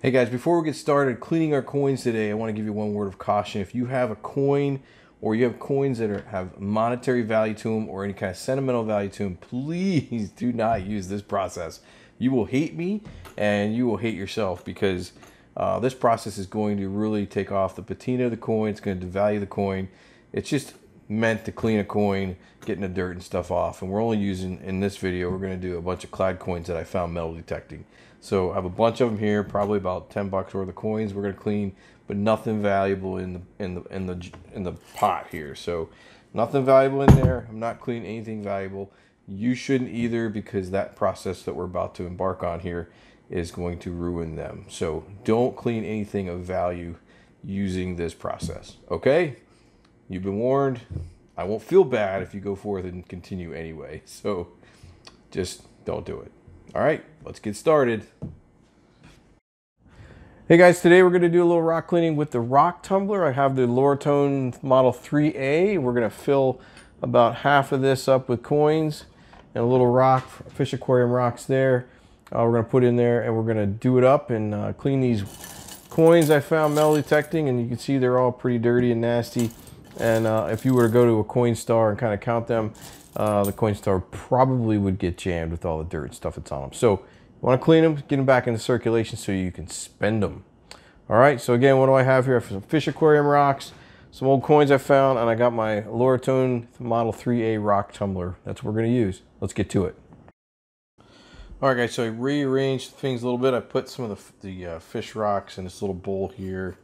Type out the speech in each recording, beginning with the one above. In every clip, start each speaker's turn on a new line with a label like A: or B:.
A: Hey guys, before we get started cleaning our coins today, I want to give you one word of caution. If you have a coin or you have coins that have monetary value to them or any kind of sentimental value to them, please do not use this process. You will hate me and you will hate yourself because this process is going to really take off the patina of the coin. It's going to devalue the coin. It's just meant to clean a coin, getting the dirt and stuff off. And we're only using, in this video, we're going to do a bunch of clad coins that I found metal detecting. So I have a bunch of them here, probably about $10 worth of coins we're going to clean, but nothing valuable in the pot here. So nothing valuable in there. I'm not cleaning anything valuable. You shouldn't either, because that process that we're about to embark on here is going to ruin them. So don't clean anything of value using this process. Okay? You've been warned. I won't feel bad if you go forth and continue anyway. So just don't do it. All right, let's get started. Hey guys, today we're going to do a little rock cleaning with the rock tumbler. I have the Correspondence Model 3A. We're going to fill about half of this up with coins and a little rock, fish aquarium rocks there. We're going to put in there and we're going to do it up and clean these coins I found metal detecting, and you can see they're all pretty dirty and nasty. And if you were to go to a coin star and kind of count them, the coin star probably would get jammed with all the dirt and stuff that's on them. So you want to clean them, get them back into circulation so you can spend them. All right, so again, what do I have here? I have some fish aquarium rocks, some old coins I found, and I got my Correspondence Model 3A rock tumbler. That's what we're going to use. Let's get to it. All right, guys, so I rearranged things a little bit. I put some of the fish rocks in this little bowl here,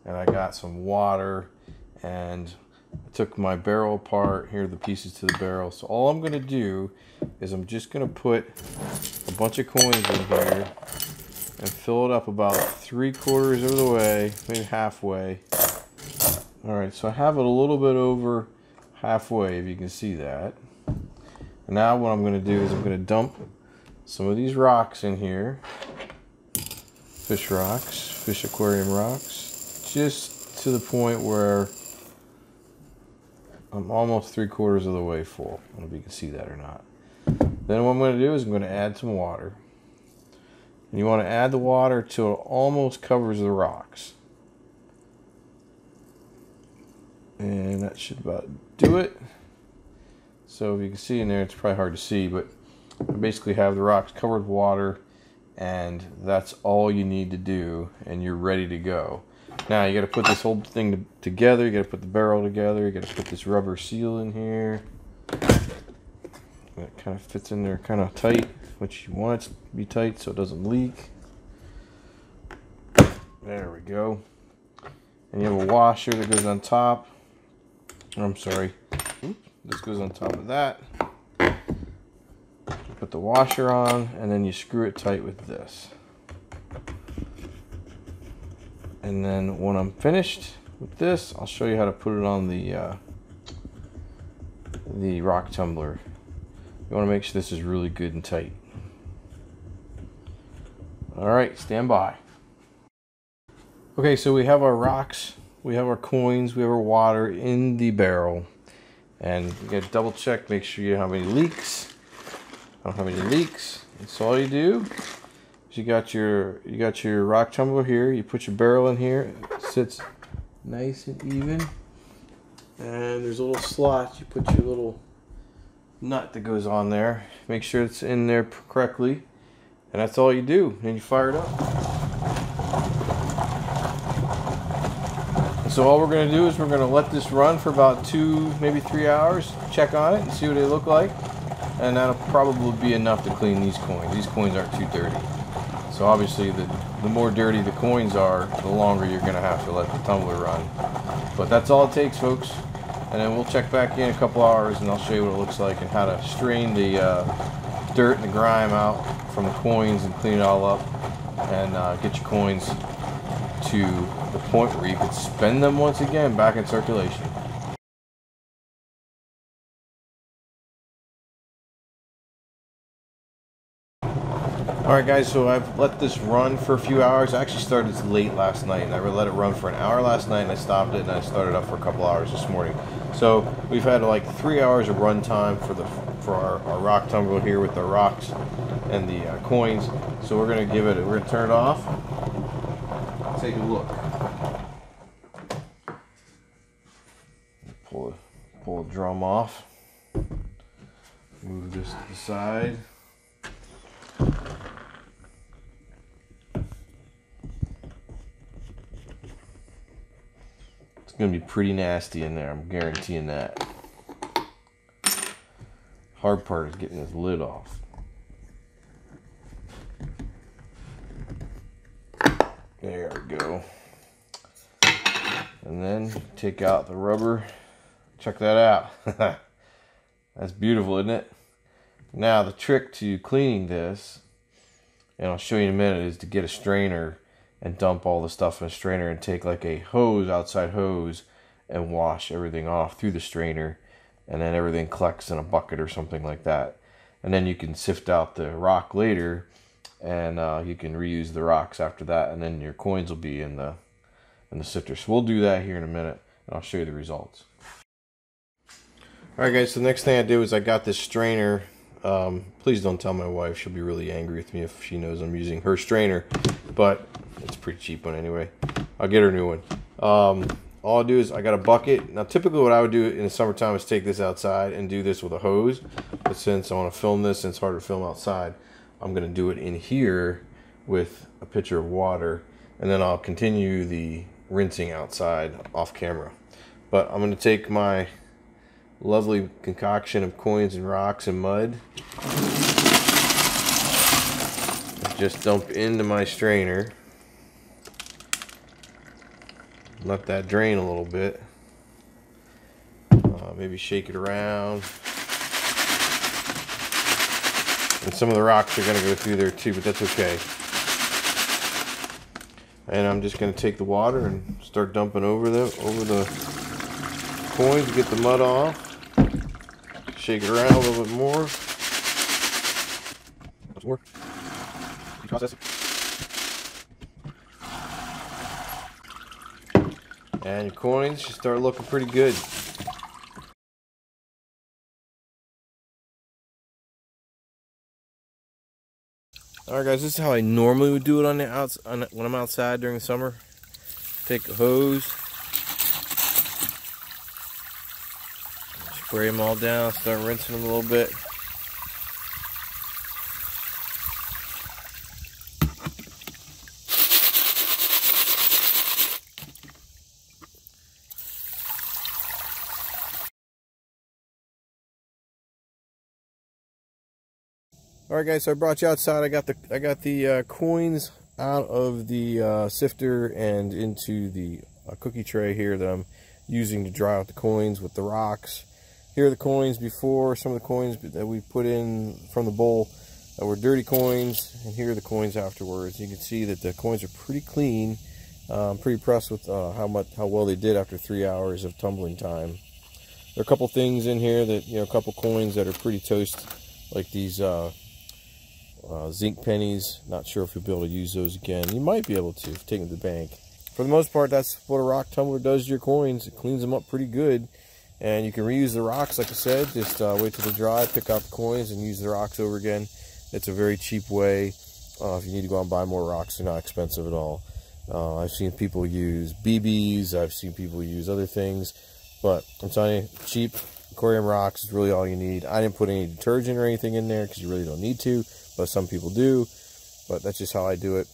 A: and I got some water, and I took my barrel apart. Here are the pieces to the barrel. So all I'm going to do is I'm just going to put a bunch of coins in here and fill it up about 3/4 of the way, maybe halfway. All right, so I have it a little bit over halfway, if you can see that. And now what I'm going to do is I'm going to dump some of these rocks in here. Fish rocks, fish aquarium rocks, just to the point where I'm almost 3/4 of the way full. I don't know if you can see that or not. Then what I'm going to do is I'm going to add some water. And you want to add the water till it almost covers the rocks. And that should about do it. So if you can see in there, it's probably hard to see, but I basically have the rocks covered with water, and that's all you need to do, and you're ready to go. Now you got to put this whole thing together. You got to put the barrel together. You got to put this rubber seal in here. That kind of fits in there kind of tight, which you want it to be tight so it doesn't leak. There we go. And you have a washer that goes on top. I'm sorry. This goes on top of that. You put the washer on, and then you screw it tight with this. And then when I'm finished with this, I'll show you how to put it on the rock tumbler. You want to make sure this is really good and tight. All right, stand by. Okay, so we have our rocks, we have our coins, we have our water in the barrel. And you got to double check, make sure you don't have any leaks. I don't have any leaks. And so all you do, you got your rock tumbler here. You put your barrel in here. It sits nice and even. And there's a little slot. You put your little nut that goes on there. Make sure it's in there correctly. And that's all you do. Then you fire it up. And so all we're going to do is we're going to let this run for about 2, maybe 3 hours. Check on it and see what they look like. And that'll probably be enough to clean these coins. These coins aren't too dirty. So obviously the more dirty the coins are, the longer you're going to have to let the tumbler run. But that's all it takes, folks. And then we'll check back in a couple hours and I'll show you what it looks like and how to strain the dirt and the grime out from the coins and clean it all up and get your coins to the point where you can spend them once again back in circulation. Alright guys, so I've let this run for a few hours. I actually started this late last night, and I let it run for an hour last night, and I stopped it, and I started up for a couple hours this morning. So we've had like 3 hours of run time for our rock tumbler here with the rocks and the coins. So we're gonna turn it off, take a look. Pull the drum off. Move this to the side. It's going to be pretty nasty in there, I'm guaranteeing that. Hard part is getting this lid off. There we go. And then take out the rubber. Check that out. That's beautiful, isn't it? Now the trick to cleaning this, and I'll show you in a minute, is to get a strainer and dump all the stuff in a strainer and take like a hose, outside hose, and wash everything off through the strainer, and then everything collects in a bucket or something like that. And then you can sift out the rock later, and you can reuse the rocks after that, and then your coins will be in the sifter. So we'll do that here in a minute, and I'll show you the results. Alright guys, so the next thing I did was I got this strainer. Please don't tell my wife, she'll be really angry with me if she knows I'm using her strainer, but it's a pretty cheap one anyway. I'll get her a new one. All I'll do is I got a bucket. Now typically what I would do in the summertime is take this outside and do this with a hose, but since I want to film this and it's hard to film outside, I'm going to do it in here with a pitcher of water, and then I'll continue the rinsing outside off camera. But I'm going to take my lovely concoction of coins and rocks and mud, just dump into my strainer, let that drain a little bit, maybe shake it around, and some of the rocks are going to go through there too, but that's okay. And I'm just going to take the water and start dumping over the coins to get the mud off. Shake it around a little bit more. Let's work. Process it. And your coins should start looking pretty good. Alright guys, this is how I normally would do it on the when I'm outside during the summer. Take a hose, spray them all down, start rinsing them a little bit. All right, guys. So I brought you outside. I got the coins out of the sifter and into the cookie tray here that I'm using to dry out the coins with the rocks. Here are the coins before. Some of the coins that we put in from the bowl that were dirty coins, and here are the coins afterwards. You can see that the coins are pretty clean. I'm pretty impressed with how well they did after 3 hours of tumbling time. There are a couple things in here that, a couple coins that are pretty toast, like these zinc pennies. Not sure if you'll be able to use those again. You might be able to if you take them to the bank. For the most part, that's what a rock tumbler does to your coins. It cleans them up pretty good, and you can reuse the rocks. Like I said, just wait till they dry, pick out the coins, and use the rocks over again. It's a very cheap way. If you need to go out and buy more rocks, they're not expensive at all. I've seen people use BBs. I've seen people use other things, but I'm telling you, cheap aquarium rocks is really all you need. I didn't put any detergent or anything in there because you really don't need to, but some people do. But that's just how I do it.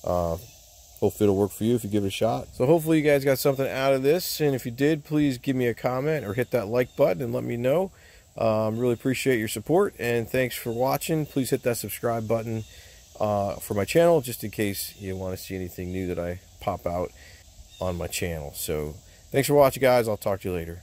A: Hopefully it'll work for you if you give it a shot. So hopefully you guys got something out of this, and if you did, please give me a comment or hit that like button and let me know. Really appreciate your support, and thanks for watching. Please hit that subscribe button for my channel, just in case you want to see anything new that I pop out on my channel. So thanks for watching, guys. I'll talk to you later.